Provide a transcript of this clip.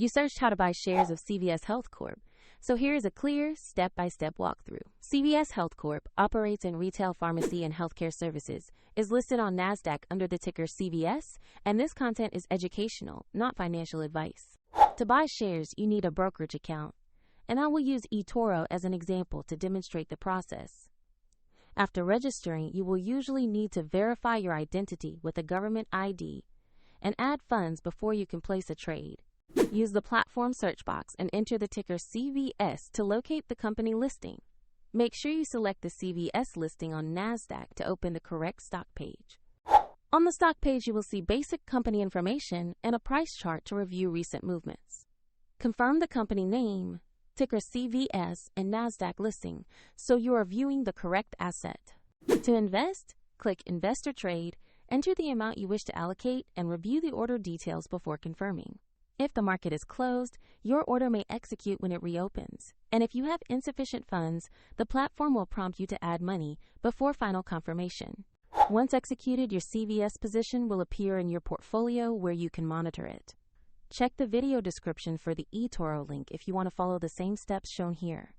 You searched how to buy shares of CVS Health Corp. So here is a clear, step-by-step walkthrough. CVS Health Corp operates in retail pharmacy and healthcare services, is listed on NASDAQ under the ticker CVS, and this content is educational, not financial advice. To buy shares, you need a brokerage account, and I will use eToro as an example to demonstrate the process. After registering, you will usually need to verify your identity with a government ID and add funds before you can place a trade. Use the platform search box and enter the ticker CVS to locate the company listing. Make sure you select the CVS listing on NASDAQ to open the correct stock page. On the stock page, you will see basic company information and a price chart to review recent movements. Confirm the company name, ticker CVS, and NASDAQ listing so you are viewing the correct asset. To invest, click Invest or Trade, enter the amount you wish to allocate, and review the order details before confirming. If the market is closed, your order may execute when it reopens, and if you have insufficient funds, the platform will prompt you to add money before final confirmation. Once executed, your CVS position will appear in your portfolio where you can monitor it. Check the video description for the eToro link if you want to follow the same steps shown here.